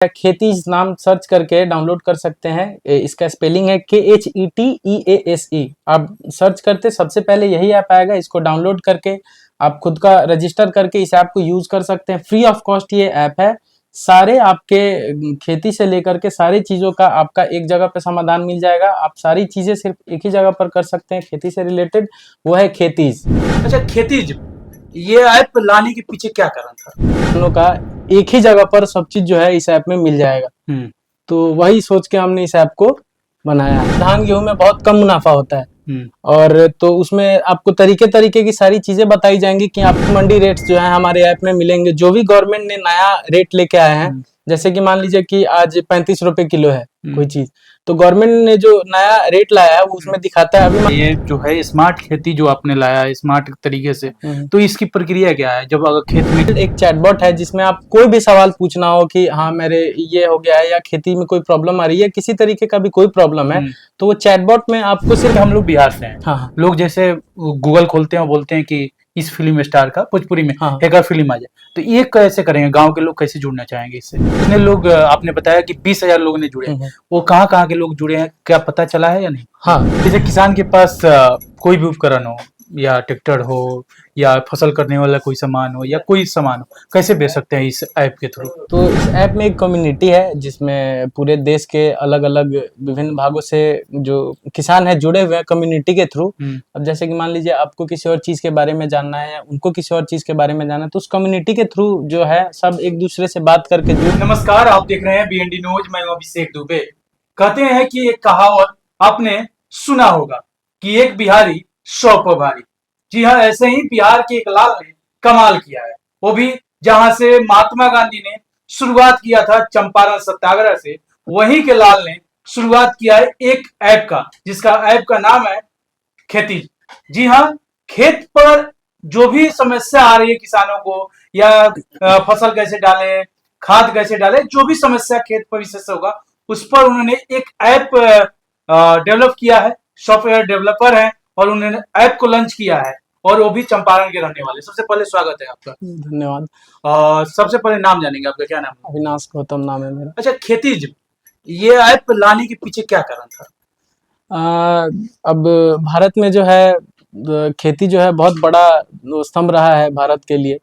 खेतीज नाम सर्च करके डाउनलोड कर सकते हैं। इसका स्पेलिंग है KHETEASE। आप सर्च करते सबसे पहले यही ऐप आएगा। इसको डाउनलोड करके आप खुद का रजिस्टर करके इस ऐप को यूज कर सकते हैं। फ्री ऑफ कॉस्ट ये ऐप है। सारे आपके खेती से लेकर के सारी चीजों का आपका एक जगह पे समाधान मिल जाएगा। आप सारी चीजें सिर्फ एक ही जगह पर कर सकते हैं खेती से रिलेटेड, वो है खेतीज। अच्छा, खेतीज ये ऐप लाने के पीछे क्या कारण था? दोनों का एक ही जगह पर सब चीज जो है इस ऐप में मिल जाएगा। तो वही सोच के हमने इस ऐप को बनाया है। धान गेहूं में बहुत कम मुनाफा होता है और तो उसमें आपको तरीके तरीके की सारी चीजें बताई जाएंगी कि आपको मंडी रेट्स जो है हमारे ऐप में मिलेंगे। जो भी गवर्नमेंट ने नया रेट लेके आए हैं, जैसे कि मान लीजिए कि आज 35 रुपए किलो है कोई चीज, तो गवर्नमेंट ने जो नया रेट लाया है वो उसमें दिखाता है। अभी ये जो है स्मार्ट खेती जो आपने लाया है स्मार्ट तरीके से, तो इसकी प्रक्रिया क्या है? जब अगर खेत में एक चैटबॉट है जिसमें आप कोई भी सवाल पूछना हो कि हाँ मेरे ये हो गया है या खेती में कोई प्रॉब्लम आ रही है, किसी तरीके का भी कोई प्रॉब्लम है, तो वो चैटबॉट में आपको सिर्फ हम लोग बिहार से हैं। हाँ लोग जैसे गूगल खोलते हैं और बोलते हैं कि इस फिल्म स्टार का भोजपुरी में एक और फिल्म आ जाए, तो ये कैसे करेंगे? गांव के लोग कैसे जुड़ना चाहेंगे इससे? कितने लोग आपने बताया कि 20,000 लोगों ने जुड़े हैं, वो कहाँ के लोग जुड़े हैं, क्या पता चला है या नहीं? हाँ, जैसे किसान के पास कोई भी उपकरण हो या ट्रैक्टर हो या फसल करने वाला कोई सामान हो या कोई सामान हो, कैसे बेच सकते हैं इस ऐप के थ्रू? तो इस ऐप में एक कम्युनिटी है जिसमें पूरे देश के अलग अलग विभिन्न भागों से जो किसान है जुड़े हुए हैं कम्युनिटी के थ्रू। अब जैसे कि मान लीजिए आपको किसी और चीज के बारे में जानना है या उनको किसी और चीज के बारे में जानना है, तो उस कम्युनिटी के थ्रू जो है सब एक दूसरे से बात करके नमस्कार, आप देख रहे हैं BND न्यूज। मैं अभिषेक दुबे। कहते हैं कि एक कहावत आपने सुना होगा कि एक बिहारी 100 पर भारी। जी हाँ, ऐसे ही बिहार के एक लाल ने कमाल किया है, वो भी जहां से महात्मा गांधी ने शुरुआत किया था चंपारण सत्याग्रह से, वहीं के लाल ने शुरुआत किया है एक ऐप का, जिसका ऐप का नाम है खेतीज। जी हाँ, खेत पर जो भी समस्या आ रही है किसानों को, या फसल कैसे डालें, खाद कैसे डालें, जो भी समस्या खेत पर विशेष होगा, उस पर उन्होंने एक ऐप डेवलप किया है। सॉफ्टवेयर डेवलपर है और उन्होंने ऐप को लॉन्च किया है, और वो भी चंपारण के रहने वाले। सबसे पहले स्वागत है आपका। धन्यवाद। सबसे पहले नाम जानेंगे, आपका क्या नाम है? अविनाश गौतम नाम है मेरा। अच्छा, खेतीज ये ऐप लाने के पीछे क्या कारण था? अब भारत में जो है खेती जो है बहुत बड़ा स्तंभ रहा है भारत के लिए।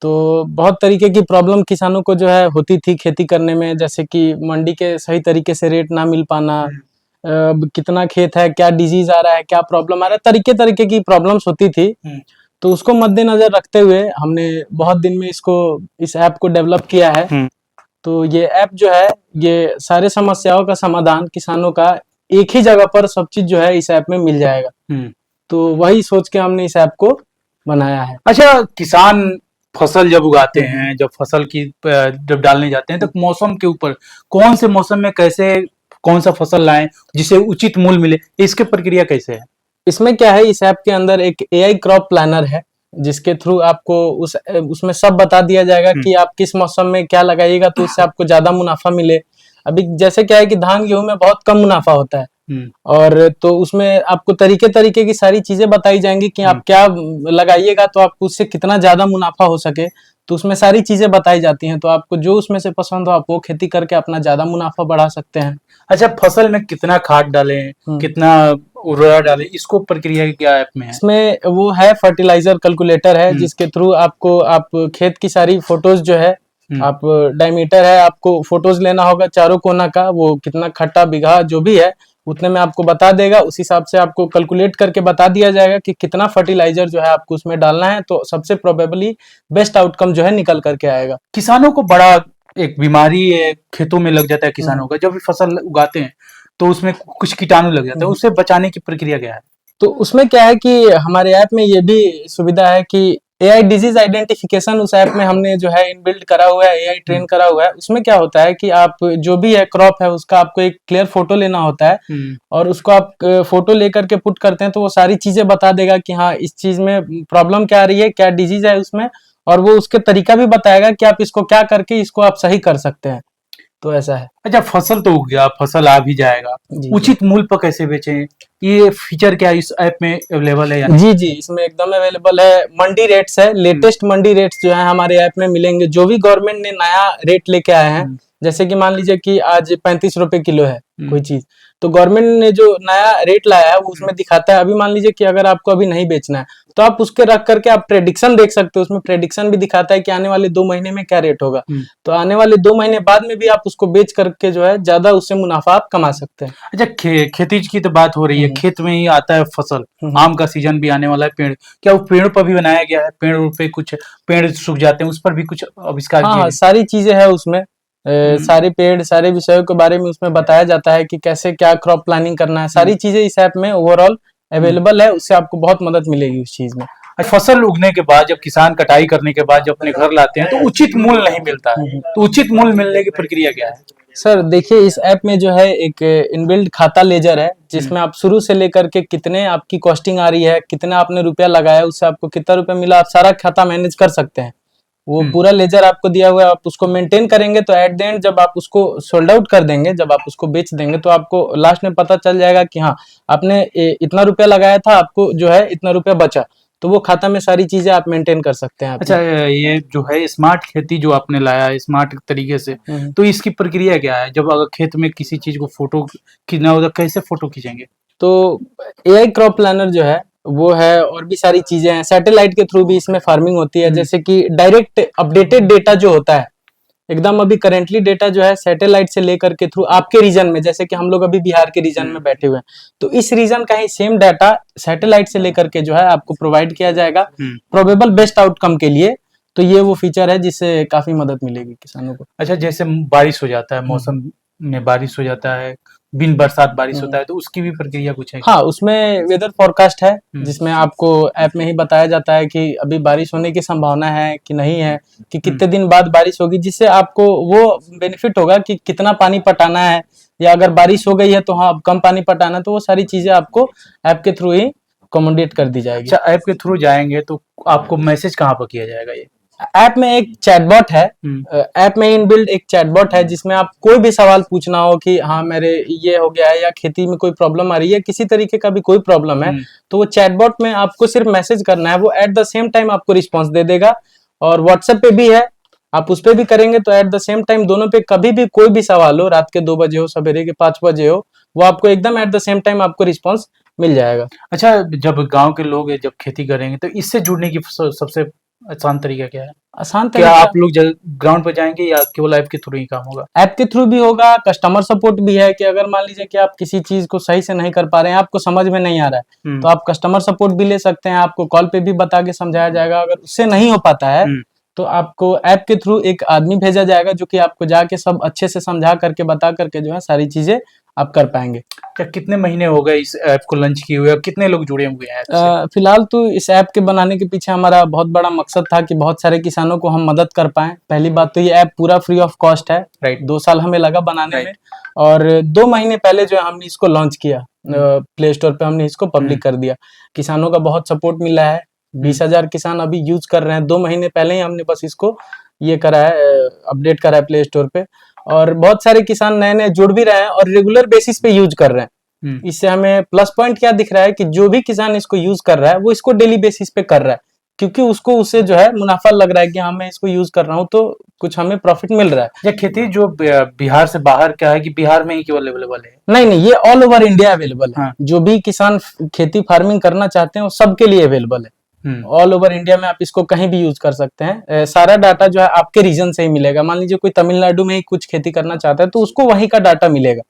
तो बहुत तरीके की प्रॉब्लम किसानों को जो है होती थी खेती करने में, जैसे कि मंडी के सही तरीके से रेट ना मिल पाना, कितना खेत है, क्या डिजीज आ रहा है, क्या प्रॉब्लम आ रहा है, तरीके तरीके की प्रॉब्लम्स होती थी। तो उसको मद्देनजर रखते हुए हमने बहुत दिन में इस ऐप को डेवलप किया है। तो ये ऐप जो है ये सारे समस्याओं का समाधान किसानों का एक ही जगह पर सब चीज जो है इस ऐप में मिल जाएगा। तो वही सोच के हमने इस ऐप को बनाया है। अच्छा, किसान फसल जब उगाते हैं, जब फसल की जब डालने जाते हैं, तो मौसम के ऊपर कौन से मौसम में कैसे कौन सा फसल लाएं जिसे उचित मूल्य मिले, इसके प्रक्रिया कैसे है? इसमें क्या है, इस ऐप के अंदर एक AI क्रॉप प्लानर है जिसके थ्रू आपको उसमें सब बता दिया जाएगा कि आप किस मौसम में क्या लगाइएगा तो उससे आपको ज्यादा मुनाफा मिले। अभी जैसे क्या है कि धान गेहूं में बहुत कम मुनाफा होता है और तो उसमें आपको तरीके तरीके की सारी चीजें बताई जाएंगी कि आप क्या लगाइएगा तो आपको उससे कितना ज्यादा मुनाफा हो सके। तो उसमें सारी चीजें बताई जाती हैं, तो आपको जो उसमें से पसंद हो आप वो खेती करके अपना ज्यादा मुनाफा बढ़ा सकते हैं। अच्छा, फसल में कितना खाद डालें, कितना उर्वरक डालें, इसको प्रक्रिया क्या ऐप में है? इसमें वो है फर्टिलाइजर कैलकुलेटर है जिसके थ्रू आप खेत की सारी फोटोज जो है, आप डायमीटर है, आपको फोटोज लेना होगा चारों कोना का, वो कितना खट्टा बीघा जो भी है उतने में आपको बता देगा। उस हिसाब से आपको कैलकुलेट करके बता दिया जाएगा कि कितना फर्टिलाइजर जो है आपको उसमें डालना है, तो सबसे प्रोबेबली बेस्ट आउटकम जो है निकल करके आएगा। किसानों को बड़ा एक बीमारी खेतों में लग जाता है किसानों का, जब भी फसल उगाते हैं तो उसमें कुछ कीटाणु लग जाता है, उससे बचाने की प्रक्रिया क्या है? तो उसमें क्या है कि हमारे ऐप में ये भी सुविधा है कि AI डिजीज आइडेंटिफिकेशन उस ऐप में हमने जो है इनबिल्ड करा हुआ है, AI ट्रेन करा हुआ है। उसमें क्या होता है कि आप जो भी है क्रॉप है उसका आपको एक क्लियर फोटो लेना होता है और उसको आप फोटो लेकर के पुट करते हैं तो वो सारी चीजें बता देगा कि हाँ इस चीज में प्रॉब्लम क्या आ रही है, क्या डिजीज है उसमें, और वो उसके तरीका भी बताएगा कि आप इसको क्या करके इसको आप सही कर सकते हैं। तो ऐसा है। अच्छा, फसल तो उग गया, फसल आ भी जाएगा, उचित मूल्य पर कैसे बेचें, ये फीचर क्या इस ऐप में अवेलेबल है या नहीं? जी, इसमें एकदम अवेलेबल है। मंडी रेट्स है, लेटेस्ट मंडी रेट्स जो है हमारे ऐप में मिलेंगे। जो भी गवर्नमेंट ने नया रेट लेके आए हैं जैसे कि मान लीजिए कि आज 35 रुपए किलो है हम्म। कोई चीज, तो गवर्नमेंट ने जो नया रेट लाया है वो उसमें दिखाता है। अभी मान लीजिए कि अगर आपको अभी नहीं बेचना है तो आप उसके रख करके आप प्रेडिक्शन देख सकते हो, उसमें प्रेडिक्शन भी दिखाता है कि आने वाले 2 महीने में क्या रेट होगा। तो आने वाले 2 महीने बाद में भी आप उसको बेच करके जो है ज्यादा उससे मुनाफा आप कमा सकते हैं। अच्छा, खेती की तो बात हो रही है, खेत में ही आता है फसल। आम का सीजन भी आने वाला है, पेड़, क्या वो पेड़ पर भी बनाया गया है? पेड़ पे कुछ पेड़ सूख जाते हैं, उस पर भी कुछ आविष्कार हाँ किए हाँ, हैं? सारी चीजें है उसमें। सारे पेड़ सारे विषयों के बारे में उसमें बताया जाता है कि कैसे क्या क्रॉप प्लानिंग करना है। सारी चीजें इस ऐप में ओवरऑल अवेलेबल है, उससे आपको बहुत मदद मिलेगी उस चीज में। फसल उगने के बाद जब किसान कटाई करने के बाद जब अपने घर लाते हैं तो उचित मूल्य नहीं मिलता है, तो उचित मूल्य मिलने की प्रक्रिया क्या है? सर देखिए, इस ऐप में जो है एक इनबिल्ट खाता लेजर है, जिसमें आप शुरू से लेकर के कितने आपकी कॉस्टिंग आ रही है, कितना आपने रुपया लगाया, उससे आपको कितना रुपया मिला, आप सारा खाता मैनेज कर सकते हैं। वो पूरा लेजर आपको दिया हुआ है, आप उसको मेंटेन करेंगे तो एट द एंड जब आप उसको सोल्ड आउट कर देंगे, जब आप उसको बेच देंगे तो आपको लास्ट में पता चल जाएगा कि हाँ आपने इतना रुपया लगाया था, आपको जो है इतना रुपया बचा। तो वो खाता में सारी चीजें आप मेंटेन कर सकते हैं अच्छा, ये जो है स्मार्ट खेती जो आपने लाया है स्मार्ट तरीके से, तो इसकी प्रक्रिया क्या है? जब अगर खेत में किसी चीज को फोटो खींचना हो तो कैसे फोटो खींचेंगे? तो एआई क्रॉप प्लानर जो है वो है, और भी सारी चीजें हैं। सैटेलाइट के थ्रू भी इसमें फार्मिंग होती है, जैसे कि डायरेक्ट अपडेटेड डेटा जो होता है एकदम अभी करेंटली डेटा जो है सैटेलाइट से लेकर के थ्रू आपके रीजन में, जैसे कि हम लोग अभी बिहार के रीजन में बैठे हुए हैं, तो इस रीजन का ही सेम डाटा सैटेलाइट से लेकर के जो है आपको प्रोवाइड किया जाएगा प्रोबेबल बेस्ट आउटकम के लिए। तो ये वो फीचर है जिससे काफी मदद मिलेगी किसानों को। अच्छा, जैसे बारिश हो जाता है, मौसम में बारिश हो जाता है, बिन बरसात बारिश होता है, तो उसकी भी प्रक्रिया कुछ है? हाँ, उसमें वेदर फोरकास्ट है, जिसमें आपको ऐप में ही बताया जाता है कि अभी बारिश होने की संभावना है कि नहीं है, कि कितने दिन बाद बारिश होगी, जिससे आपको वो बेनिफिट होगा कि कितना पानी पटाना है, या अगर बारिश हो गई है तो हाँ अब कम पानी पटाना है। तो वो सारी चीजें आपको ऐप के थ्रू ही अकोमोडेट कर दी जाएगी। अच्छा, ऐप के थ्रू जाएंगे तो आपको मैसेज कहाँ पर किया जाएगा? ये ऐप में एक चैटबॉट है, ऐप में इनबिल्ट एक चैटबॉट है, जिसमें आप कोई भी सवाल पूछना हो कि हाँ मेरे ये हो गया है, या खेती में कोई प्रॉब्लम आ रही है, किसी तरीके का भी कोई प्रॉब्लम है, तो वो चैटबॉट में आपको सिर्फ मैसेज करना है, वो एट द सेम टाइम आपको रिस्पॉन्स दे देगा। और व्हाट्सएप पे भी है, आप उस पर भी करेंगे तो एट द सेम टाइम दोनों पे कभी भी कोई भी सवाल हो, रात के 2 बजे हो, सवेरे के 5 बजे हो, वो आपको एकदम एट द सेम टाइम आपको रिस्पॉन्स मिल जाएगा। अच्छा, जब गांव के लोग जब खेती करेंगे तो इससे जुड़ने की सबसे आसान तरीका क्या है? आसान क्या तरीका, आप लोग ग्राउंड पर जाएंगे या केवल ऐप के थ्रू ही काम होगा? ऐप के थ्रू भी होगा, कस्टमर सपोर्ट भी है कि अगर मान लीजिए कि आप किसी चीज को सही से नहीं कर पा रहे हैं, आपको समझ में नहीं आ रहा है, तो आप कस्टमर सपोर्ट भी ले सकते हैं, आपको कॉल पे भी बता के समझाया जाएगा। अगर उससे नहीं हो पाता है तो आपको ऐप के थ्रू एक आदमी भेजा जाएगा जो कि आपको जाके सब अच्छे से समझा करके बता करके जो है सारी चीजें आप कर पाएंगे। क्या कितने महीने हो गए इस ऐप को लॉन्च किए हुए और कितने लोग जुड़े हुए हैं ऐप से? फिलहाल तो इस ऐप के बनाने के पीछे हमारा बहुत बड़ा मकसद था कि बहुत सारे किसानों को हम मदद कर पाएं। पहली बात तो ये ऐप पूरा फ्री ऑफ कॉस्ट है, 2 साल हमें लगा बनाने में, और 2 महीने पहले जो है हमने इसको लॉन्च किया, प्ले स्टोर पे हमने इसको पब्लिक कर दिया। किसानों का बहुत सपोर्ट मिला है, 20,000 किसान अभी यूज कर रहे हैं। 2 महीने पहले ही हमने बस इसको ये करा है, अपडेट करा है प्ले स्टोर पे, और बहुत सारे किसान नए नए जुड़ भी रहे हैं और रेगुलर बेसिस पे यूज कर रहे हैं। इससे हमें प्लस पॉइंट क्या दिख रहा है कि जो भी किसान इसको यूज कर रहा है वो इसको डेली बेसिस पे कर रहा है, क्योंकि उसको उससे जो है मुनाफा लग रहा है कि हाँ मैं इसको यूज कर रहा हूँ तो कुछ हमें प्रॉफिट मिल रहा है। या खेती जो बिहार से बाहर क्या है कि बिहार में ही केवल अवेलेबल है? नहीं, ये ऑल ओवर इंडिया अवेलेबल है। जो भी किसान खेती फार्मिंग करना चाहते हैं वो सबके लिए अवेलेबल है। ऑल ओवर इंडिया में आप इसको कहीं भी यूज कर सकते हैं। सारा डाटा जो है आपके रीजन से ही मिलेगा। मान लीजिए कोई तमिलनाडु में ही कुछ खेती करना चाहता है तो उसको वहीं का डाटा मिलेगा।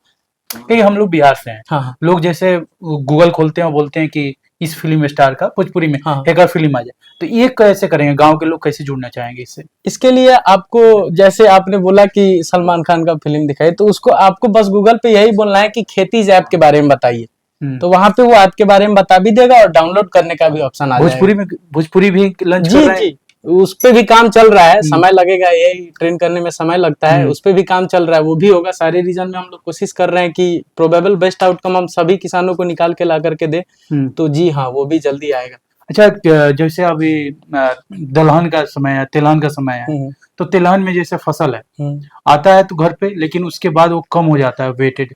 हम लोग बिहार से हैं, हाँ, लोग जैसे गूगल खोलते हैं और बोलते हैं कि इस फिल्म स्टार का भोजपुरी में एक फिल्म आ जाए, तो ये कैसे करेंगे? गांव के लोग कैसे जुड़ना चाहेंगे इससे? इसके लिए आपको, जैसे आपने बोला कि सलमान खान का फिल्म दिखाई, तो उसको आपको बस गूगल पे यही बोलना है कि खेती ऐप के बारे में बताइए, तो वहां पे वो ऐप के बारे में बता भी देगा और डाउनलोड करने का भी ऑप्शन आ जाएगा। भोजपुरी भी लॉन्च कर रहे हैं? जी, उस पे भी काम चल रहा है, समय लगेगा, ये ट्रेन करने में समय लगता है, उस पे भी काम चल रहा है, वो भी होगा। सारे रीजन में हम लोग कोशिश कर रहे हैं कि प्रोबेबल बेस्ट आउटकम हम सभी किसानों को निकाल के ला करके दे, तो जी हाँ वो भी जल्दी आएगा। अच्छा, जैसे अभी दलहन का समय है, तिलहन का समय है, तो तिलहन में जैसे फसल है आता है तो घर पे, लेकिन उसके बाद वो कम हो जाता है वेटेड,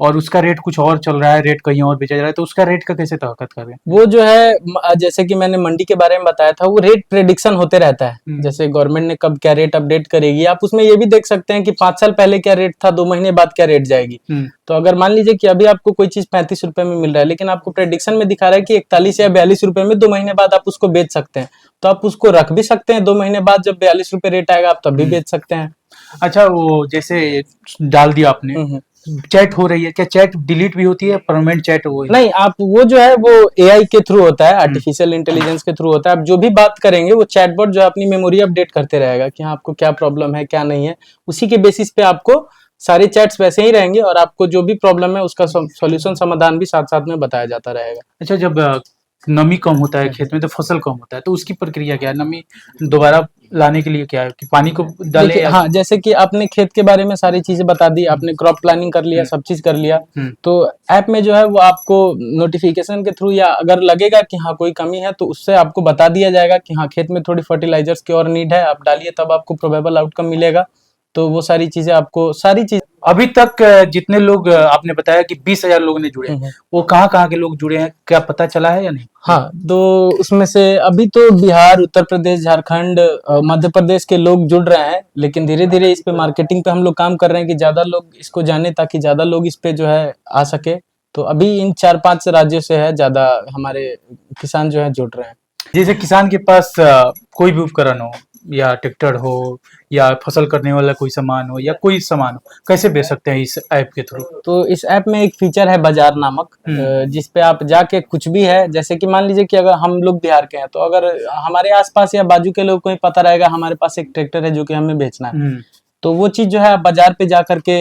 और उसका रेट कुछ और चल रहा है, रेट कहीं और बेचा जा रहा है, तो उसका रेट का कैसे ताकत कर रहे हैं? वो जो है जैसे कि मैंने मंडी के बारे में बताया था, वो रेट प्रेडिक्शन होते रहता है। जैसे गवर्नमेंट ने कब क्या रेट अपडेट करेगी, आप उसमें ये भी देख सकते हैं कि 5 साल पहले क्या रेट था, 2 महीने बाद क्या रेट जाएगी। तो अगर मान लीजिए कि अभी आपको कोई चीज 35 रुपए में मिल रहा है, लेकिन आपको प्रेडिक्शन में दिखा रहा है कि 41 या 42 रुपए में 2 महीने बाद आप उसको बेच सकते हैं, तो आप उसको रख भी सकते हैं। 2 महीने बाद जब 42 रुपए रेट आएगा, आप तब भी बेच सकते हैं। अच्छा, वो जैसे डाल दिया आपने, चैट हो रही है, क्या चैट डिलीट भी होती है, परमानेंट चैट वो नहीं, आप वो जो है वो एआई के थ्रू होता है, आर्टिफिशियल इंटेलिजेंस के थ्रू होता है। आप जो भी बात करेंगे वो चैटबॉट जो है अपनी मेमोरी अपडेट करते रहेगा कि हाँ आपको क्या प्रॉब्लम है क्या नहीं है, उसी के बेसिस पे आपको सारे चैट्स वैसे ही रहेंगे और आपको जो भी प्रॉब्लम है उसका सॉल्यूशन समाधान भी साथ साथ में बताया जाता रहेगा। अच्छा, जब नमी कम होता है खेत में तो फसल कम होता है, तो उसकी प्रक्रिया क्या है? नमी दोबारा लाने के लिए क्या है कि पानी को डालें देखिए, या हाँ, जैसे कि आपने खेत के बारे में सारी चीजें बता दी, आपने क्रॉप प्लानिंग कर लिया, सब चीज कर लिया, तो ऐप में जो है वो आपको नोटिफिकेशन के थ्रू या अगर लगेगा कि हाँ कोई कमी है तो उससे आपको बता दिया जाएगा कि हाँ खेत में थोड़ी फर्टिलाइजर्स की और नीड है, आप डालिए, तब आपको प्रोबेबल आउटकम मिलेगा। तो वो सारी चीजें आपको सारी चीज अभी तक जितने लोग आपने बताया कि 20,000 लोगों ने जुड़े हैं, वो कहाँ के लोग जुड़े हैं, क्या पता चला है या नहीं? हाँ, तो उसमें से अभी तो बिहार, उत्तर प्रदेश, झारखंड, मध्य प्रदेश के लोग जुड़ रहे हैं, लेकिन धीरे धीरे इस पे मार्केटिंग पे हम लोग काम कर रहे हैं कि ज्यादा लोग इसको जाने, ताकि ज्यादा लोग इस पे जो है आ सके। तो अभी इन 4-5 राज्यों से है ज्यादा हमारे किसान जो है जुड़ रहे हैं। जैसे किसान के पास कोई भी उपकरण हो, या ट्रैक्टर हो, या फसल करने वाला कोई सामान हो, या कोई सामान हो, कैसे बेच सकते हैं इस ऐप के थ्रू? तो इस ऐप में एक फीचर है बाजार नामक, जिस पे आप जाके कुछ भी है, जैसे कि मान लीजिए कि अगर हम लोग बिहार के हैं, तो अगर हमारे आसपास या बाजू के लोग को ही पता रहेगा हमारे पास एक ट्रैक्टर है जो कि हमें बेचना है, तो वो चीज जो है आप बाजार पे जा करके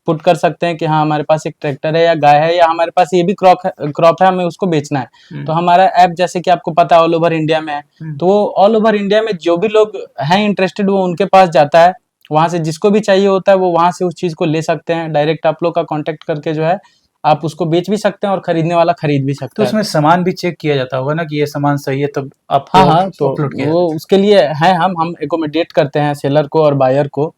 पुट कर सकते हैं कि हाँ हमारे पास एक ट्रैक्टर है या गाय है, या हमारे पास ये भी क्रॉप है, हमें उसको बेचना है। तो हमारा ऐप, जैसे कि आपको पता है, ऑल ओवर इंडिया में है, तो वो ऑल ओवर इंडिया में जो भी लोग हैं इंटरेस्टेड, वो उनके पास जाता है, वहां से जिसको भी चाहिए होता है वो वहां से उस चीज को ले सकते हैं। डायरेक्ट आप लोग का कांटेक्ट करके जो है आप उसको बेच भी सकते हैं और खरीदने वाला खरीद भी सकता तो है। उसमें सामान भी चेक किया जाता होगा ना कि ये सामान सही है, तब आप हाँ, तो अपलोड किया वो उसके लिए है, हम एकोमोडेट करते हैं सेलर को और बायर को,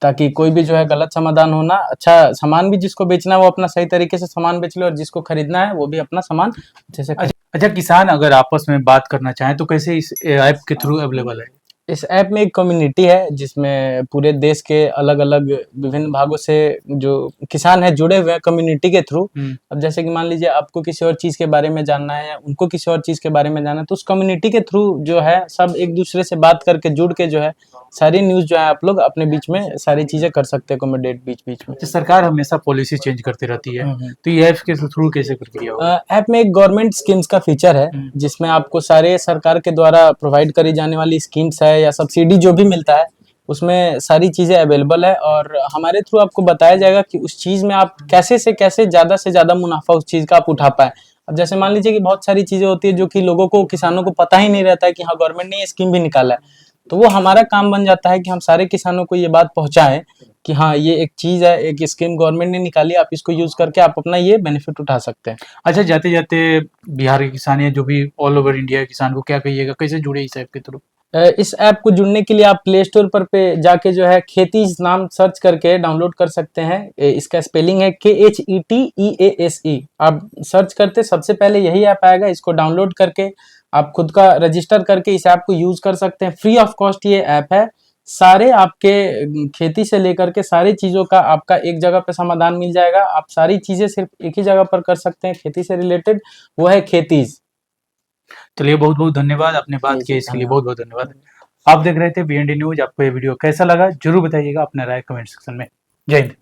ताकि कोई भी जो है गलत समाधान होना, अच्छा सामान भी जिसको बेचना है वो अपना सही तरीके से सामान बेच ले, और जिसको खरीदना है वो भी अपना सामान अच्छे से अच्छा, किसान अगर आपस में बात करना चाहें तो कैसे इस ऐप के थ्रू अवेलेबल है? इस ऐप में एक कम्युनिटी है जिसमें पूरे देश के अलग अलग विभिन्न भागों से जो किसान है जुड़े हुए हैं कम्युनिटी के थ्रू। अब जैसे कि मान लीजिए आपको किसी और चीज के बारे में जानना है या उनको किसी और चीज के बारे में जानना है, तो उस कम्युनिटी के थ्रू जो है सब एक दूसरे से बात करके जुड़ के जो है सारी न्यूज जो है आप लोग अपने बीच में सारी चीजें कर सकते हैं, कॉमोडेट बीच बीच में। तो सरकार हमेशा पॉलिसी चेंज करती रहती है, तो ये ऐप के थ्रू कैसे प्रक्रिया होगा? ऐप में एक गवर्नमेंट स्कीम्स का फीचर है जिसमें आपको सारे सरकार के द्वारा प्रोवाइड करी जाने वाली स्कीम्स है या सब्सिडी जो भी मिलता है उसमें सारी चीजें अवेलेबल है, और हमारे थ्रू आपको बताया जाएगा कि उस चीज में आप कैसे से ज्यादा मुनाफा उस चीज का आप उठा पाए। अब जैसे मान लीजिए कि बहुत सारी चीजें होती है जो कि लोगों को, किसानों को पता ही नहीं रहता है कि हाँ गवर्नमेंट ने ये स्कीम भी निकाला है, तो वो हमारा काम बन जाता है कि हम सारे किसानों को ये बात पहुंचाएं कि हाँ ये एक चीज है, एक स्कीम गवर्नमेंट ने निकाली, आप इसको यूज करके आप अपना ये बेनिफिट उठा सकते हैं। अच्छा, जाते जाते बिहार के किसान या जो भी ऑल ओवर इंडिया के किसान को क्या कहिएगा, कैसे जुड़े इस ऐप के थ्रू? इस ऐप को जुड़ने के लिए आप प्ले स्टोर पर पे जाके जो है खेतीज नाम सर्च करके डाउनलोड कर सकते हैं। इसका स्पेलिंग है KHETEASE। आप सर्च करते सबसे पहले यही ऐप आएगा, इसको डाउनलोड करके आप खुद का रजिस्टर करके इस ऐप को यूज कर सकते हैं। फ्री ऑफ कॉस्ट ये ऐप है, सारे आपके खेती से लेकर के सारी चीजों का आपका एक जगह पे समाधान मिल जाएगा। आप सारी चीजें सिर्फ एक ही जगह पर कर सकते हैं खेती से रिलेटेड, वो है खेतीज। चलिए, बहुत बहुत धन्यवाद, आपने बात की इसके लिए बहुत बहुत धन्यवाद। आप देख रहे थे BND न्यूज। आपको ये वीडियो कैसा लगा जरूर बताइएगा अपना राय कमेंट सेक्शन में। जय हिंद।